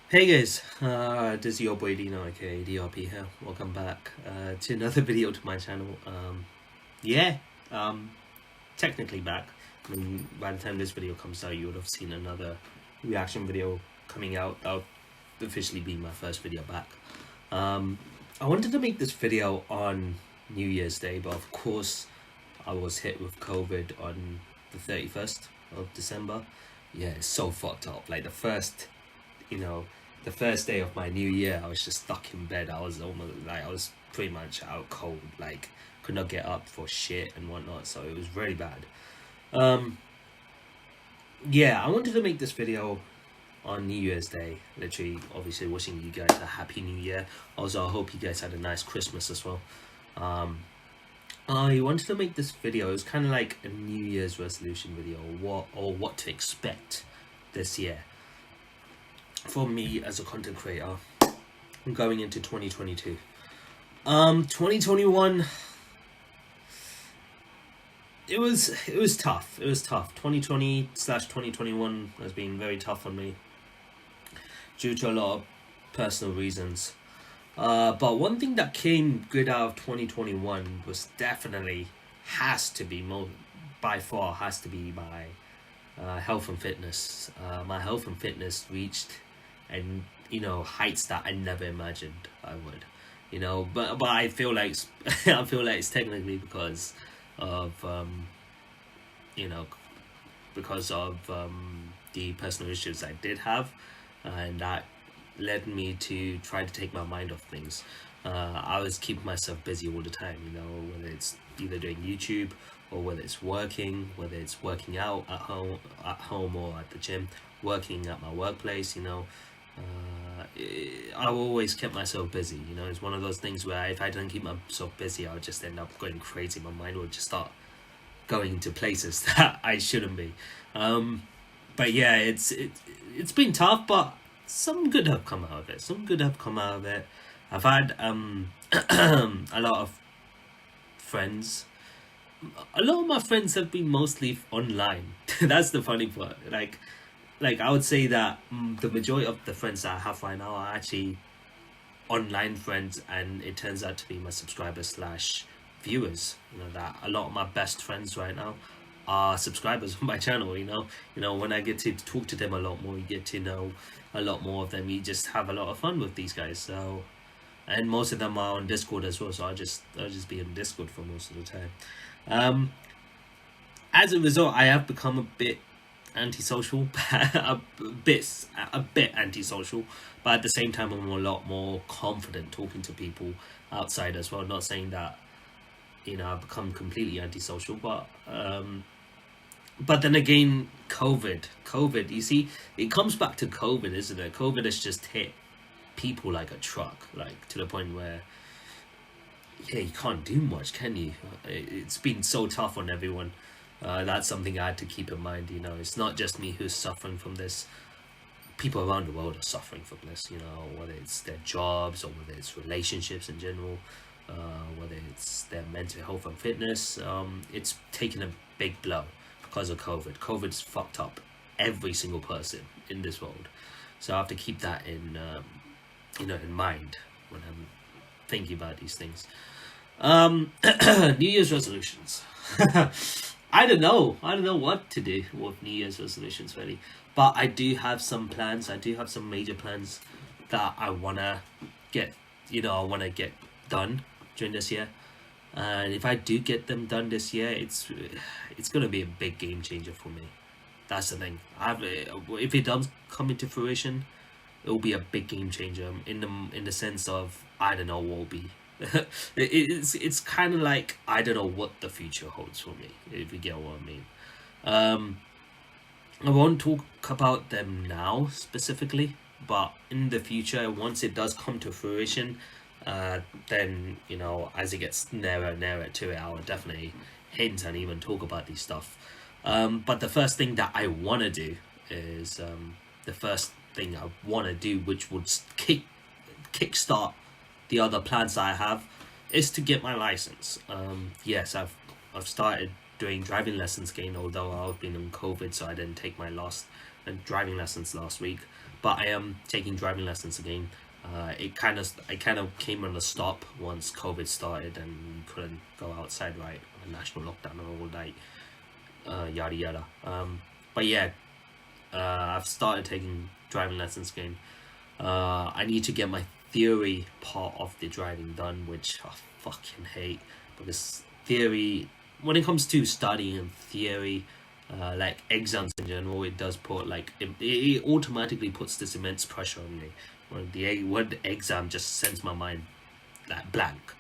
Hey guys, this is your boy Dino, aka DRP here. Welcome back to another video to my channel. Yeah, um, technically back. I mean, by the time this video comes out, you would have seen another reaction video coming out. That'll officially be my first video back. Um, I wanted to make this video on New Year's Day, but of course, I was hit with COVID on the 31st of December. Yeah, it's so fucked up. Like you know, the first day of my new year, I was just stuck in bed. I was almost like I was pretty much out cold, like could not get up for shit and whatnot. So it was very bad. Um, yeah, I wanted to make this video on New Year's Day. Literally, obviously, wishing you guys a happy New Year. Also, I hope you guys had a nice Christmas as well. Um, I wanted to make this video. It was kind of like a New Year's resolution video, what to expect this year for me as a content creator going into 2022. 2021, it was tough. It was tough. 2020/2021 has been very tough on me due to a lot of personal reasons. But one thing that came good out of 2021 was definitely has to be by far has to be my health and fitness. My health and fitness reached and heights that I never imagined I would. But I feel like I feel like it's technically of you know because of the personal issues I did have, and that led me to try to take my mind off things. I was keeping myself busy all the time, whether it's either doing YouTube or whether it's working out at home or at the gym, working at my workplace. I always kept myself busy. It's one of those things where if I didn't keep myself busy, I would just end up going crazy. My mind would just start going into places that I shouldn't be. But yeah, it's been tough, but some good have come out of it. Some good have come out of it. I've had a lot of friends. A lot of my friends have been mostly online. That's the funny part. Like I would say that the majority of the friends that I have right now are actually online friends, and it turns out to be my subscribers slash viewers. That a lot of my best friends right now are subscribers of my channel. When I get to talk to them a lot more, you get to know a lot more of them. You just have a lot of fun with these guys. So, and most of them are on Discord as well. So I'll just be on Discord for most of the time. Um, as a result, I have become a bit antisocial, a bit antisocial, but at the same time, I'm a lot more confident talking to people outside as well. Not saying that I've become completely antisocial, but then again, COVID. You see, it comes back to COVID, isn't it? COVID has just hit people like a truck, like to the point where yeah, you can't do much, can you? It's been so tough on everyone. That's something I had to keep in mind. It's not just me who's suffering from this. People around the world are suffering from this. Whether it's their jobs or whether it's relationships in general, whether it's their mental health and fitness. It's taken a big blow because of COVID. COVID's fucked up every single person in this world. So I have to keep that in mind when I'm thinking about these things. New Year's resolutions. I don't know. I don't know what to do with New Year's resolutions really, but I do have some plans. I do have some major plans that I wanna get. I wanna get done during this year, and if I do get them done this year, it's gonna be a big game changer for me. That's the thing. If it does come into fruition, it will be a big game changer in the sense of I don't know what will be. It's kind of like I don't know what the future holds for me, if you get what I mean. Um, I won't talk about them now specifically, but in the future, once it does come to fruition, then as it gets nearer and nearer to it, I'll definitely hint and even talk about these stuff. But the first thing that I want to do is the first thing I want to do, which would kickstart the other plans I have, is to get my license. Yes, I've started doing driving lessons again, although I've been on COVID, so I didn't take my last driving lessons last week, but I am taking driving lessons again. I kind of came on a stop once COVID started and we couldn't go outside, right? A national lockdown all night, yada yada. But yeah, I've started taking driving lessons again. I need to get my theory part of the driving done, which I fucking hate, because theory, when it comes to studying theory, like exams in general, it does put like it automatically puts this immense pressure on me. When the exam just sends my mind like blank.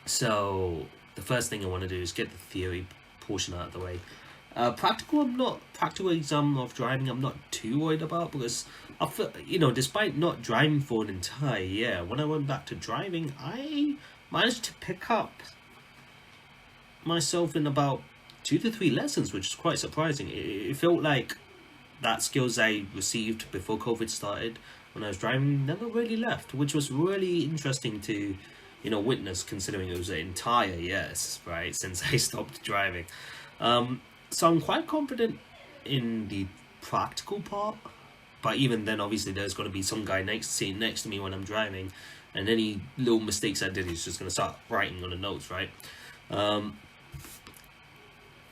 So the first thing I want to do is get the theory portion out of the way. Practical exam of driving, I'm not too worried about, because I feel, despite not driving for an entire year, when I went back to driving, I managed to pick up myself in about 2 to 3 lessons, which is quite surprising. It felt like that skills I received before COVID started when I was driving never really left, which was really interesting to, witness, considering it was an entire year, right, since I stopped driving. So I'm quite confident in the practical part, but even then, obviously, there's going to be some guy sitting next to me when I'm driving, and any little mistakes I did, he's just going to start writing on the notes, right?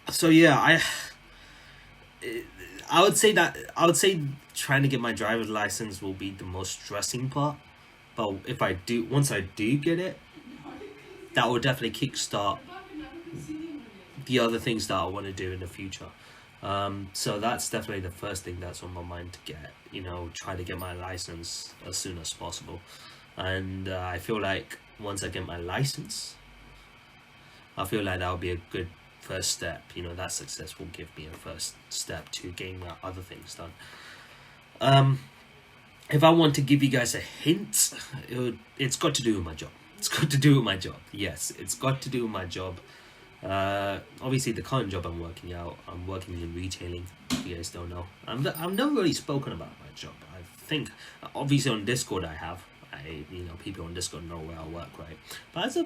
So yeah, I would say trying to get my driver's license will be the most stressing part, but once I do get it, that will definitely kickstart the other things that I want to do in the future. So that's definitely the first thing that's on my mind to get, try to get my license as soon as possible. And I feel like once I get my license, I feel like that would be a good first step. That success will give me a first step to getting my other things done. If I want to give you guys a hint, it's got to do with my job. It's got to do with my job. Yes, it's got to do with my job. Obviously the current job I'm working in retailing, if you guys don't know. I've never really spoken about my job. I think obviously on Discord people on Discord know where I work, right? But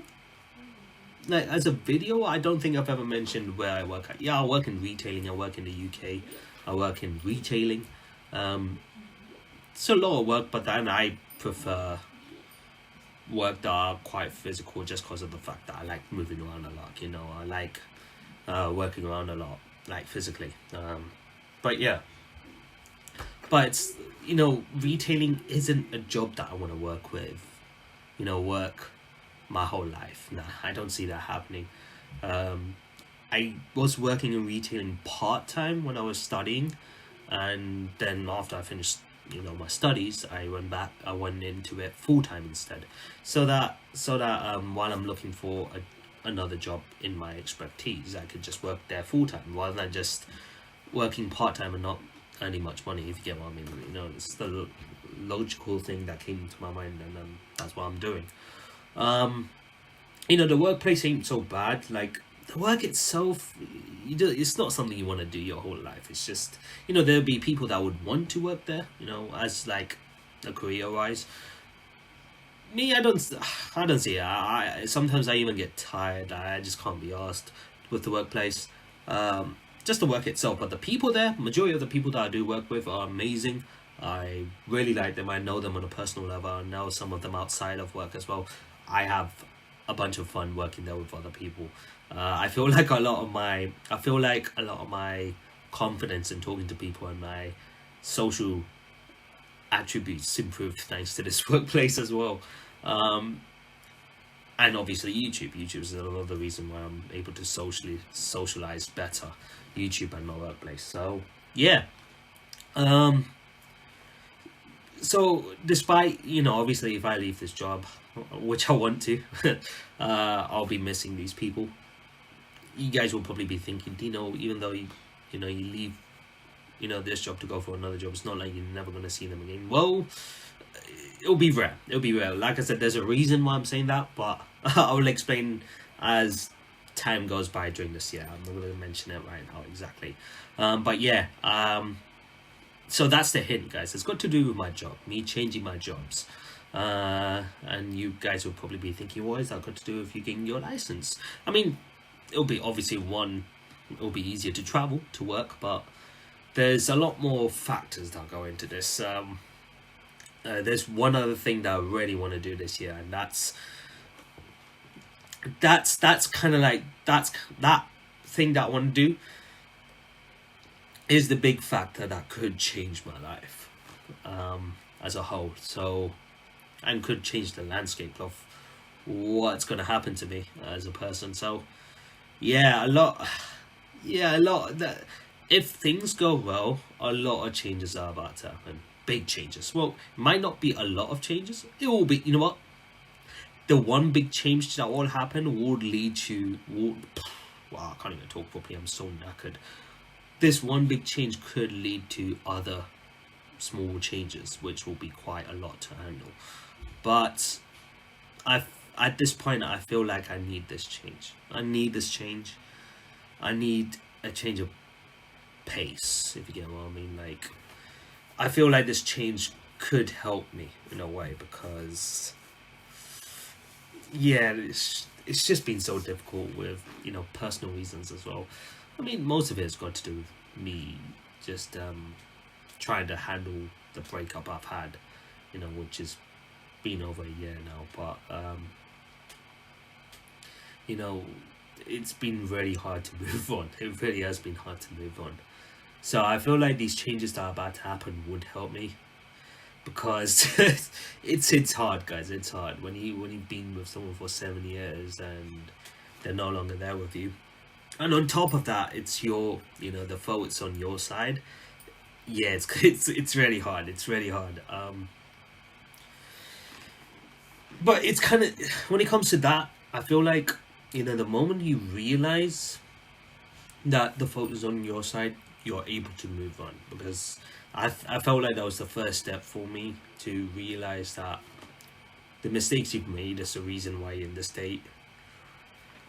as a video, I don't think I've ever mentioned where I work at. Yeah, I work in retailing, I work in the UK, I work in retailing. It's a lot of work, but then I prefer work that are quite physical, just because of the fact that I like moving around a lot. I like working around a lot, like physically. But yeah, retailing isn't a job that I want to work with. Work my whole life. Nah, I don't see that happening. I was working in retailing part-time when I was studying, and then after I finished my studies, I went into it full-time instead, so that while I'm looking for another job in my expertise, I could just work there full-time rather than just working part-time and not earning much money, if you get what I mean. It's the logical thing that came to my mind, and that's what I'm doing. The workplace ain't so bad. Like, the work itself, it's not something you want to do your whole life. It's just, there'll be people that would want to work there, as like a career-wise. Me, I don't see it. Sometimes I even get tired. I just can't be asked with the workplace. Just the work itself, but the people there, majority of the people that I do work with are amazing. I really like them. I know them on a personal level. I know some of them outside of work as well. I have a bunch of fun working there with other people. I feel like a lot of my confidence in talking to people and my social attributes improved thanks to this workplace as well. And obviously YouTube is another reason why I'm able to socialize better. YouTube and my workplace. So yeah. So despite, obviously if I leave this job, which I want to, I'll be missing these people. You guys will probably be thinking, Dino, even though you leave, this job to go for another job, it's not like you're never going to see them again. Well, it'll be rare. Like I said, there's a reason why I'm saying that, but I will explain as time goes by during this year. I'm not going to mention it right now exactly. But yeah, so that's the hint, guys. It's got to do with my job, me changing my jobs. And you guys will probably be thinking, what is that got to do with you getting your license? I mean, it'll be obviously it'll be easier to travel to work, but there's a lot more factors that go into this. There's one other thing that I really want to do this year, and that's kind of like that thing that I want to do is the big factor that could change my life as a whole. So, and could change the landscape of what's going to happen to me as a person. So, yeah, a lot. That if things go well, a lot of changes are about to happen. Big changes. Well, it might not be a lot of changes. It will be. You know what? The one big change that will happen would lead to. Wow, I can't even talk properly. I'm so knackered. This one big change could lead to other small changes, which will be quite a lot to handle. But at this point, I feel like I need this change. I need this change. I need a change of pace, if you get what I mean. Like, I feel like this change could help me in a way, because yeah, it's just been so difficult with, you know, personal reasons as well. I mean, most of it has got to do with me just trying to handle the breakup I've had, you know, which has been over a year now. But you know, it's been really hard to move on. It really has been hard to move on. So I feel like these changes that are about to happen would help me, because it's hard, guys. It's hard when you've been with someone for 7 years and they're no longer there with you, and on top of that, it's your, you know, the fault's on your side. Yeah, it's really hard. It's really hard. But it's kind of, when it comes to that, I feel like, you know, the moment you realize that the fault is on your side, you're able to move on. Because I felt like that was the first step for me to realize that the mistakes you've made is the reason why you're in this state,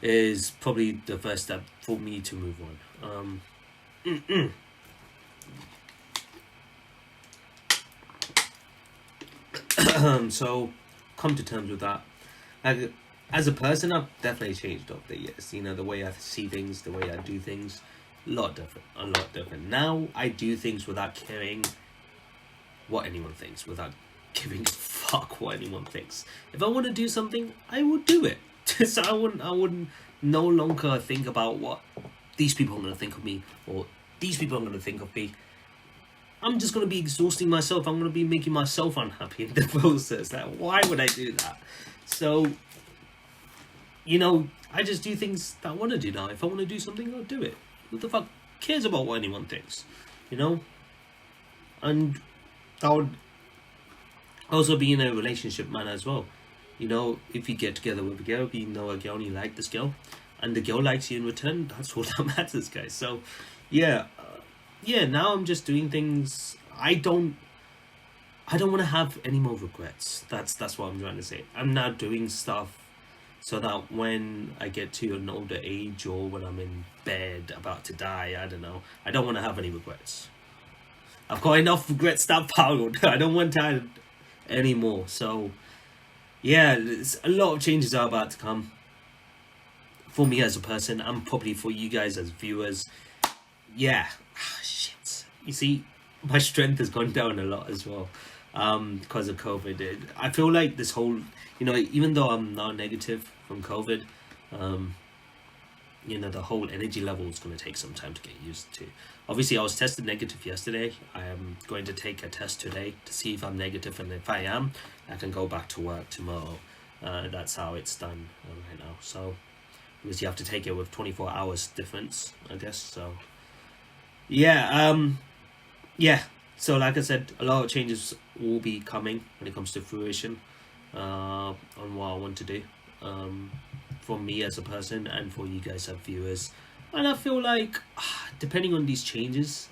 is probably the first step for me to move on. So, come to terms with that. As a person, I've definitely changed over the years. You know, the way I see things, the way I do things, a lot different. Now, I do things without caring what anyone thinks, without giving a fuck what anyone thinks. If I want to do something, I will do it. So I wouldn't no longer think about what these people are going to think of me, or these people are going to think of me. I'm just going to be exhausting myself. I'm going to be making myself unhappy in the process. Like, why would I do that? So, you know, I just do things that I want to do now. If I want to do something, I'll do it. Who the fuck cares about what anyone thinks? You know? And that would also be in a relationship manner as well. You know, if you get together with a girl, you know a girl and you like this girl, and the girl likes you in return, that's all that matters, guys. So, yeah. Now I'm just doing things. I don't want to have any more regrets. That's what I'm trying to say. I'm now doing stuff so that when I get to an older age, or when I'm in bed about to die, I don't know, I don't want to have any regrets. I've got enough regrets that piled. I don't want to add any more. So, yeah, a lot of changes are about to come. For me as a person, and probably for you guys as viewers. Yeah. Shit. You see, my strength has gone down a lot as well. Because of COVID. I feel like this whole, you know, even though I'm now negative from COVID, you know, the whole energy level is going to take some time to get used to. Obviously, I was tested negative yesterday. I am going to take a test today to see if I'm negative, and if I am, I can go back to work tomorrow. That's how it's done right now. So, because you have to take it with 24 hours difference, I guess. So, yeah, So, like I said, a lot of changes will be coming when it comes to fruition on what I want to do, for me as a person and for you guys as viewers. And I feel like, depending on these changes,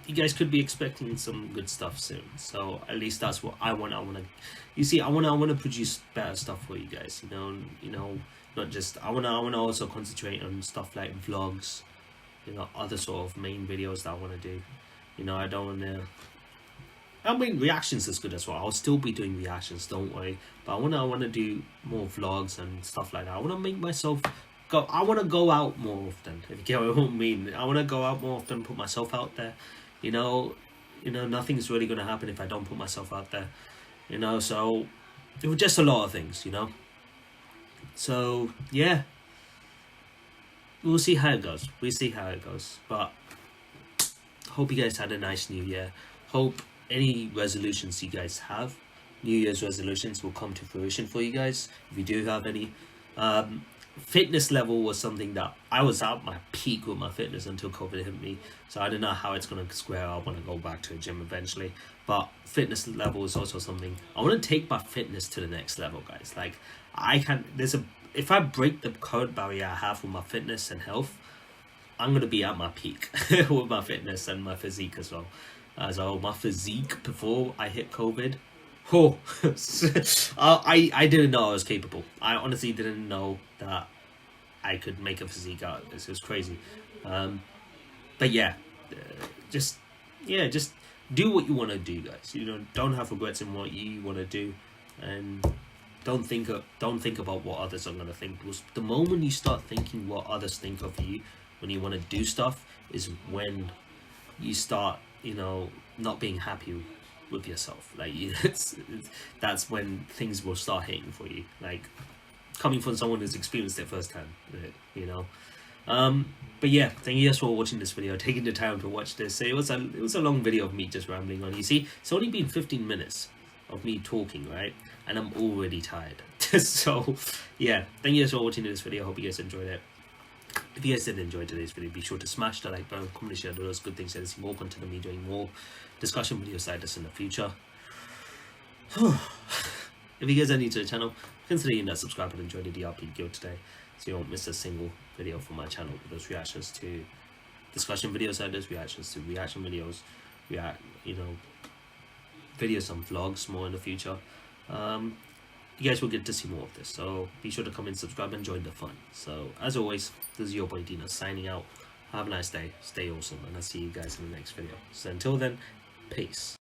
you guys could be expecting some good stuff soon. So at least that's what I want. I want to produce better stuff for you guys. You know, not just I want to also concentrate on stuff like vlogs, you know, other sort of main videos that I want to do. You know, I don't want to. I mean, reactions is good as well. I'll still be doing reactions, don't worry. But I wanna do more vlogs and stuff like that. I wanna make myself I want to go out more often. If you get what I mean, I want to go out more often, put myself out there. You know, nothing's really gonna happen if I don't put myself out there. So it was just a lot of things. So yeah, we'll see how it goes. But hope you guys had a nice new year. Hope any resolutions you guys have, New Year's resolutions, will come to fruition for you guys. If you do have any. Fitness level was something that I was at my peak with my fitness until COVID hit me. So I don't know how it's going to square up when I go back to a gym eventually. But fitness level is also something I want to take my fitness to the next level, guys. Like if I break the current barrier I have with my fitness and health, I'm going to be at my peak with my fitness and my physique as well. So my physique before I hit COVID, I didn't know I was capable. I honestly didn't know that I could make a physique out of this. It was crazy. But yeah, just do what you want to do, guys. Don't have regrets in what you want to do, and don't think about what others are gonna think. Because the moment you start thinking what others think of you when you want to do stuff is when you start, not being happy with yourself. Like that's when things will start hitting for you, like coming from someone who's experienced it firsthand. But yeah, thank you guys for watching this video, taking the time to watch this. It was a long video of me just rambling on. You see, it's only been 15 minutes of me talking, right? And I'm already tired. So yeah, thank you guys for watching this video. Hope you guys enjoyed it. If you guys did enjoy today's video, be sure to smash the like button, comment, share those good things, and see more content of me doing more discussion videos like this in the future. If you guys are new to the channel, consider hitting that subscribe and enjoy the DRP guild today, so you won't miss a single video from my channel. Those reactions to discussion videos like this, reactions to reaction videos, videos on vlogs more in the future. You guys will get to see more of this, so be sure to comment, subscribe, and join the fun. So as always, this is your boy Dino signing out. Have a nice day, stay awesome, and I'll see you guys in the next video. So until then, peace.